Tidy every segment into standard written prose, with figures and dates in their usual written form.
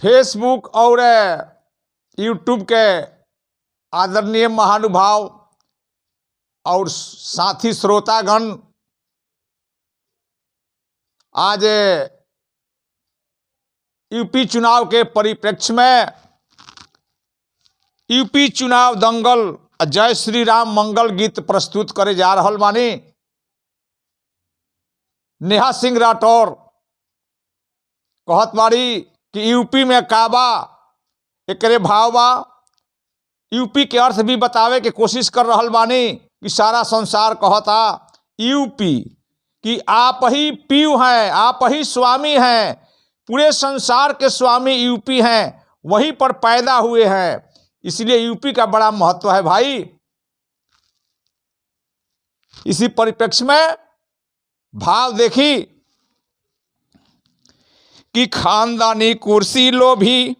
Facebook और YouTube के आदरणीय महानुभाव और साथी श्रोतागण, आज यूपी चुनाव के परिप्रेक्ष्य में यूपी चुनाव दंगल जय श्री राम मंगल गीत प्रस्तुत करे जा रहल बानी। नेहा सिंह राठौर कहत बाड़ी कि यूपी में काबा एकरे भाव बा। यूपी के अर्थ भी बतावे के कोशिश कर रहल बानी कि सारा संसार कहता यूपी कि आप ही पीयू हैं, आप ही स्वामी हैं, पूरे संसार के स्वामी यूपी हैं, वहीं पर पैदा हुए हैं, इसलिए यूपी का बड़ा महत्व है भाई। इसी परिप्रेक्ष्य में भाव देखी कि खानदानी कुर्सी लोभी,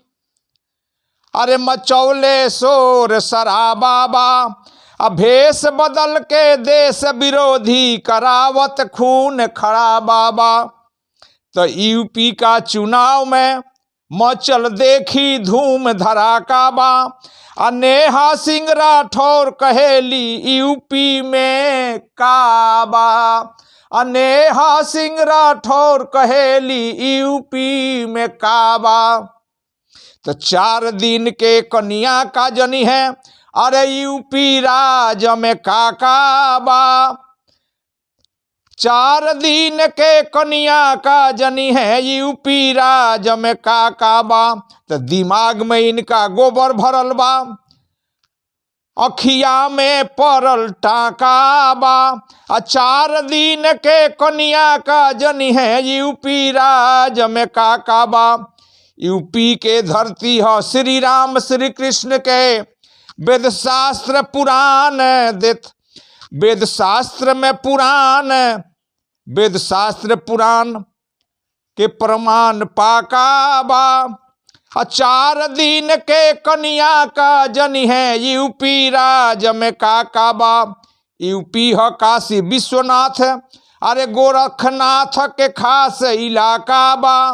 अरे मचौले शोर शराबाबा, भेष बदल के देश विरोधी करावत खून खड़ा बाबा। तो यूपी का चुनाव में मचल देखी धूम धड़ाका बा। नेहा सिंह राठौर कहेली यूपी में काबा। नेहा सिंह राठौर कहेली यूपी में काबा। तो 4 दिन के कन्या का जनी है, अरे यूपी राज में काकाबा। 4 दिन के कन्या का जनी है, यूपी राज में काकाबा। तो दिमाग में इनका गोबर भरल बा, अखिया में परल टाकाबा। 4 दिन के कन्या का जनी है, यूपी राज में काकाबा। यूपी के धरती है श्री राम श्री कृष्ण के वेद शास्त्र पुराण देत। वेद शास्त्र में पुराण, वेद शास्त्र पुराण के प्रमाण पाकाबा। 4 दिन के कन्या का जनी है, यूपी राज में काकाबा। यूपी है काशी विश्वनाथ, अरे गोरखनाथ के खास इलाका बा।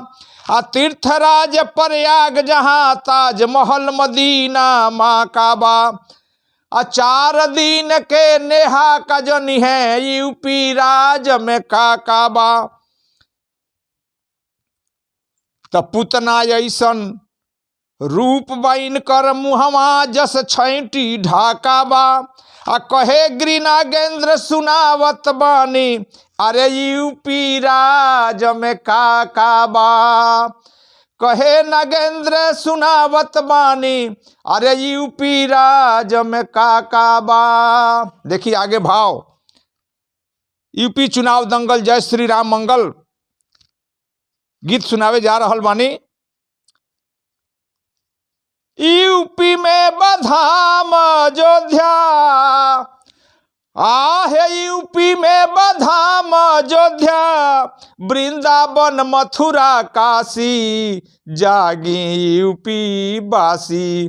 तीर्थराज प्रयाग जहाँ ताजमहल मदीना माँ काबा। 4 दिन के नेहा का जनी है, यूपी राज में काकाबा। त पुतना ऐसन रूप बाइन कर मुहमा जस छैटी ढाकाबा। कहे गिरी नागेंद्र सुनावत बानी, अरे यूपी राज में काकाबा। कहे नागेंद्र सुनावत बानी, अरे यूपी राज में काकाबा। देखिए आगे भाव। यूपी चुनाव दंगल जय श्री राम मंगल गीत सुनावे जा रहल बानी। यूपी में बधाम अयोध्या, आहे यूपी में बधाम अयोध्या, वृंदावन मथुरा काशी, जागी यूपी बासी।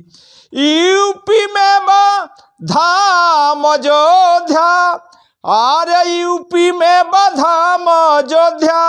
यूपी में बधाम अयोध्या, अरे यूपी में बधाम अयोध्या,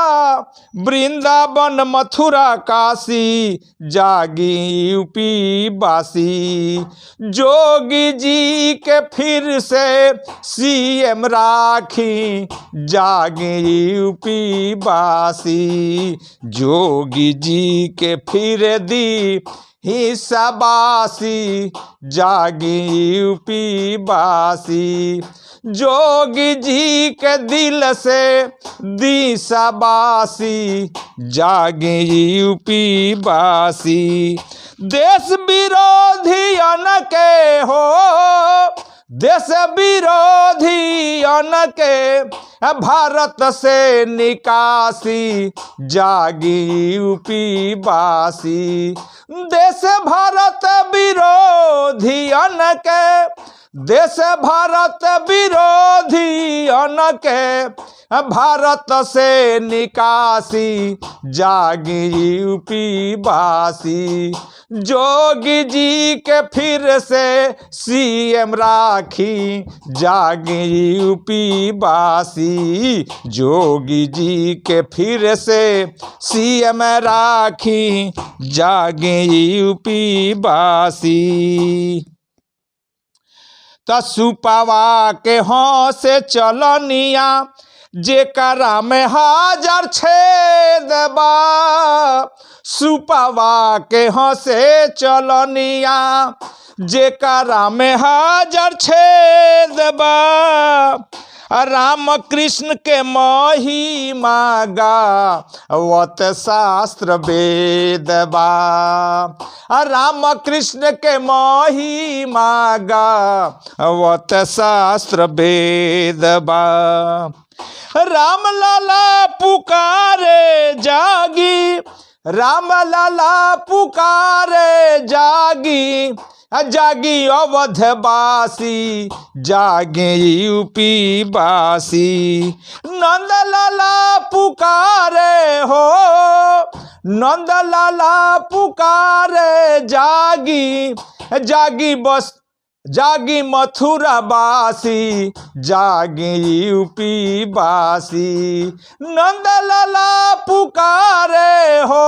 वृंदावन मथुरा काशी, जागी यूपी बासी। जोगी जी के फिर से सीएम राखी, जागी यूपी बासी। जोगी जी के फिर दी हिस्सा बासी, जागी यूपी बासी। जोगी जी के दिल से दी शाबाशी, जागे यूपी बासी। देश विरोधी अनके हो, देश विरोधी अनके भारत से निकासी, जागी यूपी बासी। देश भारत विरोधी अनके, देश भारत विरोधी अनके भारत से निकासी, जागी यूपी वासी। जोगी जी के फिर से सीएम राखी, जागी यूपी वासी। जोगी जी के फिर से सीएम राखी, जागे यूपी वासी। सुपावा के हाँ से चलनिया, जेकरा में हाजर छेद बा। सुपावा के हाँ से चलनिया, जेकरा में हाजर छेद बा। राम कृष्ण के महिमा गावत शास्त्र वेद बा। राम कृष्ण के महिमा गावत शास्त्र वेद बा। राम लाला पुकारे जागी, राम लाला पुकारे जागी। जागी अवधवासी, जागे यूपी वासी। नंद लाला पुकारे हो, नंद लाला पुकारे जागी। जागी बस, जागी मथुरा वासी, जागी यूपी वासी। नंद लाला पुकारे हो,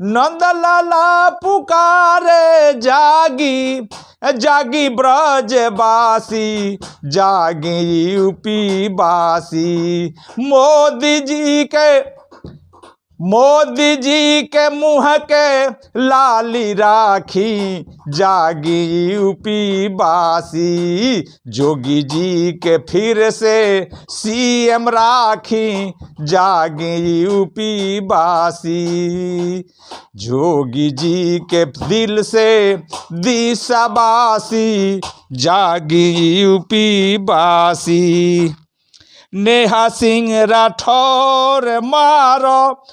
नंद लाला पुकारे जागी। जागी ब्रजवासी, जागी यूपी वासी। मोदी जी के मुँह के लाली राखी, जागी यूपी वासी। जोगी जी के फिर से सीएम राखी, जागी यूपी वासी। जोगी जी के दिल से दिशावासी, जागी यूपी वासी। नेहा सिंह राठौर मारो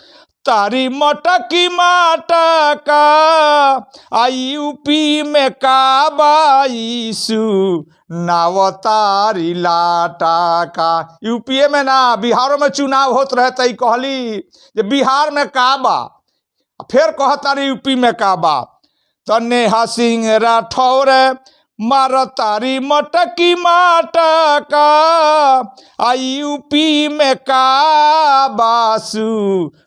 तारी मटकी माटका, यूपी में काबाईसु नावतारी लाटका। यूपीए में ना, बिहारों में चुनाव होत रहे तई कहली जे बिहार में काबा, फिर कहतारी यूपी में काबा। तो नेहा सिंह राठौर मारतारी मटकी माटका, यूपी में काबासु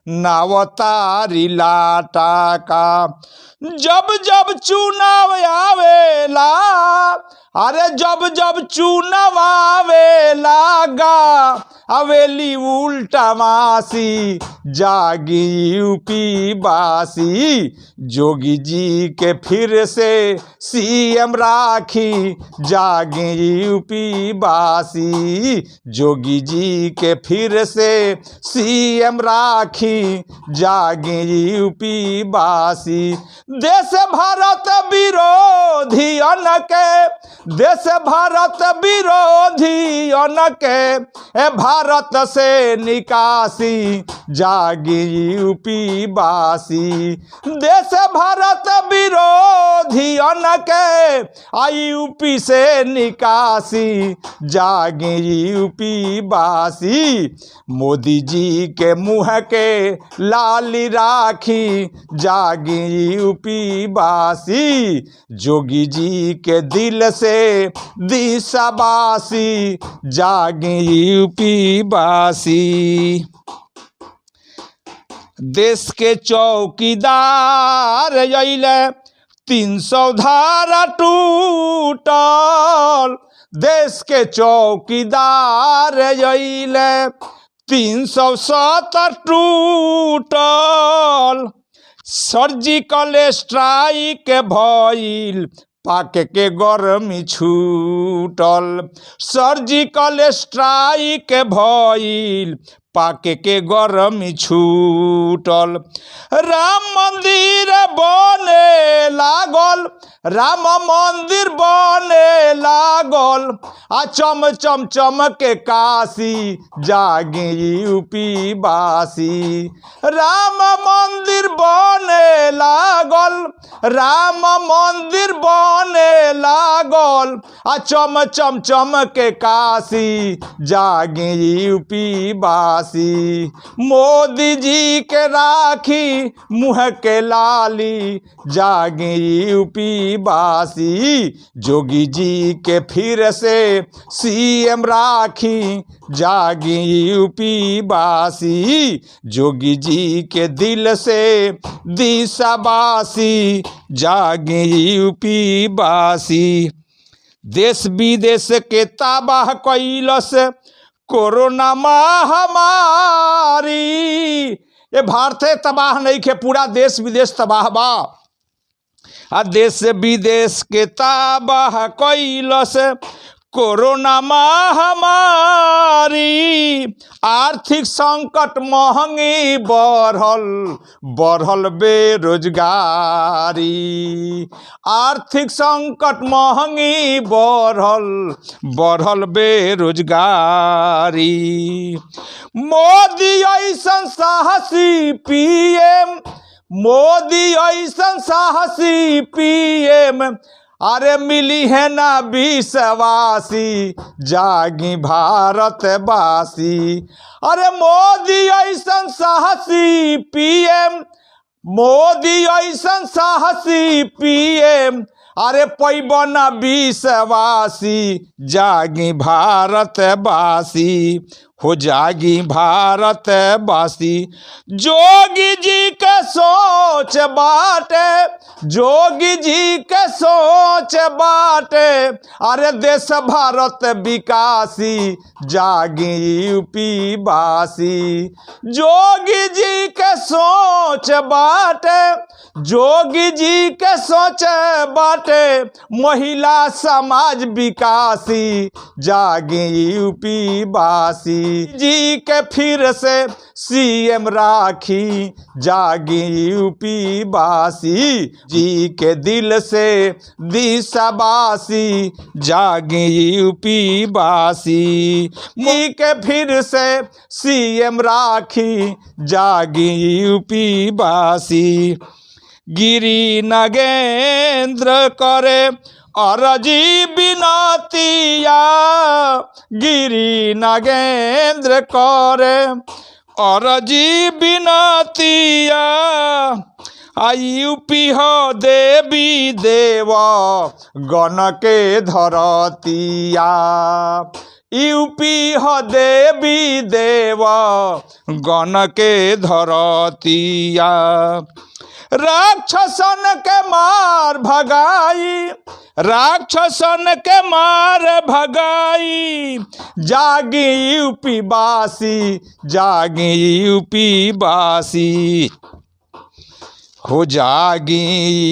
नावतारी लाटका। जब जब चुनाव आवेला, अरे जब जब चुनाव आवेला अवेली उल्टा मासी, जागी यूपी वासी। जोगी जी के फिर से सीएम राखी, जागी यूपी वासी। जोगी जी के फिर से सीएम राखी, जागी यूपी वासी। देश भारत विरोधी अनके, देश भारत विरोधी अनके, भारत से निकासी, जागी यूपी वासी। देश भारत विरोधी अनके, यूपी से निकासी, जागी यूपी वासी। मोदी जी के मुँह के लाली राखी, जागी यूपी वासी। जोगी जी के दिल से दिशावासी, जागी यूपी वासी। देश के चौकीदार अइले 300 धारा टूटल। देश के चौकीदार अइले 370 टूटल। सर्जिकल स्ट्राइक भइल, पाक के गर्मी छूटल। सर्जिकल स्ट्राइक भइल, पाके के गरमी छूटल। राम मंदिर बने लागल, राम मंदिर बने लागल, आ चम चम चम के काशी जागे यूपी बासी। राम मंदिर बने लागल, राम मंदिर बने लागल, आ चम चम चम के काशी जागे यूपी बासी। मोदी जी के राखी मुँह के लाली जागे यूपी बासी। जोगी जी के फिर से सीएम राखी जागे यूपी बासी। जोगी जी के दिल से दिशाबासी जागे यूपी बासी। देश विदेश के तबाह कैलस कोरोना महामारी। ये भारत तबाह नहीं के, पूरा देश विदेश तबाह बा। आ देश विदेश के तबाह कैलस कोरोना महामारी। आर्थिक संकट, महंगी बढ़ल, बढ़ल बेरोजगारी। आर्थिक संकट, महंगी बढ़ल, बढ़ल बेरोजगारी। मोदी ऐसन साहसी पीएम, मोदी ऐसन साहसी पीएम, अरे मिली है ना विश्वासी जागी भारतवासी। अरे मोदी ऐसन साहसी पीएम, मोदी ऐसन साहसी पीएम, अरे पैबन विश्वासी जागी भारतवासी। हो जागी भारतवासी। जोगी जी के सोच बाटे, जोगी जी के सोच बाटे, अरे देश भारत विकासी जागी यूपी बासी। जोगी जी के सोच बाटे, जोगी जी के सोच बाटे, महिला समाज विकासी जागी यूपी बासी। जी के फिर से सीएम राखी जागी यूपी बासी। जी के दिल से दिशाबासी जागी यूपी बासी। जी के फिर से सीएम राखी जागी यूपी बासी। गिरी नगेंद्र करे अरजी बिनतिया, गिरी नगेंद्र करे अरजी बिनतिया। यूपी हो देवी देव गण के धरतिया। यूपी हो देवी देव गण के धरतिया। राक्षसन के मार भगाई, राक्षसन के मार भगाई, जागी यूपी बासी, जागी यूपी बासी। हो जागी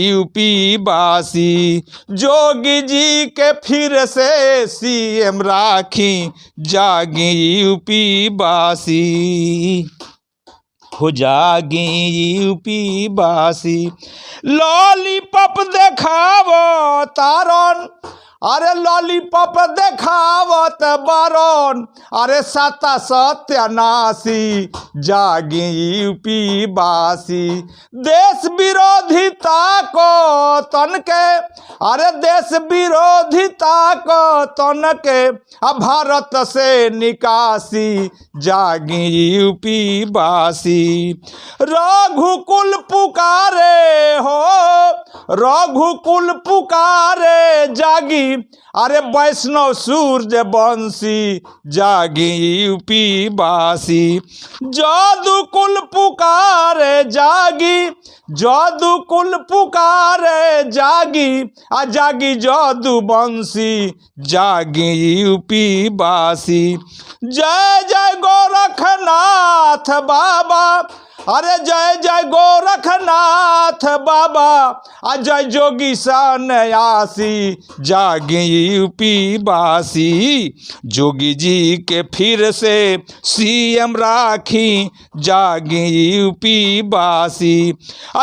यूपी बासी। जोगी जी के फिर से सीएम राखी जागी यूपी बासी। हो जागी यूपी बासी। लॉलीपॉप देखावो तारन, अरे लॉलीपॉप देखावत बारन, अरे सता सत्यानाशी जागी यूपी बासी। देश विरोधिता को तनके, अरे देश विरोधिता को तनके, भारत से निकासी जागी यूपी बासी। रघुकुल पुकारे हो, रघुकुल पुकारे जागी, अरे वैष्णव सूर्य वंशी जागी यूपी बासी। जादूकुल पुकारे जागी, जादूकुल पुकारे जागी, आ जागी जादू वंशी जागी यूपी बासी। जय जय गोरखनाथ बाबा, अरे जय जय गोरखनाथ बाबा, जय जोगी सन्यासी, जागे यूपी बासी। जोगी जी के फिर से सीएम राखी, जागे यूपी बासी।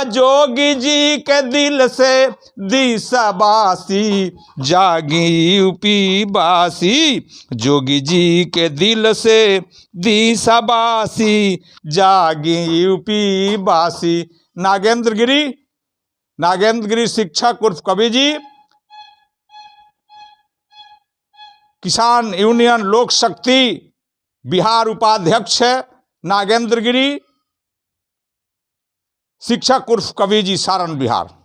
जोगी जी के दिल से दिशाबासी, जागे यूपी बासी। जोगी जी के दिल से दिशाबासी, जागे यूपी बासी। नागेंद्र गिरी शिक्षक उर्फ कवि जी, किसान यूनियन लोक शक्ति बिहार उपाध्यक्ष है नागेंद्र गिरी, शिक्षक उर्फ कवि जी, सारण बिहार।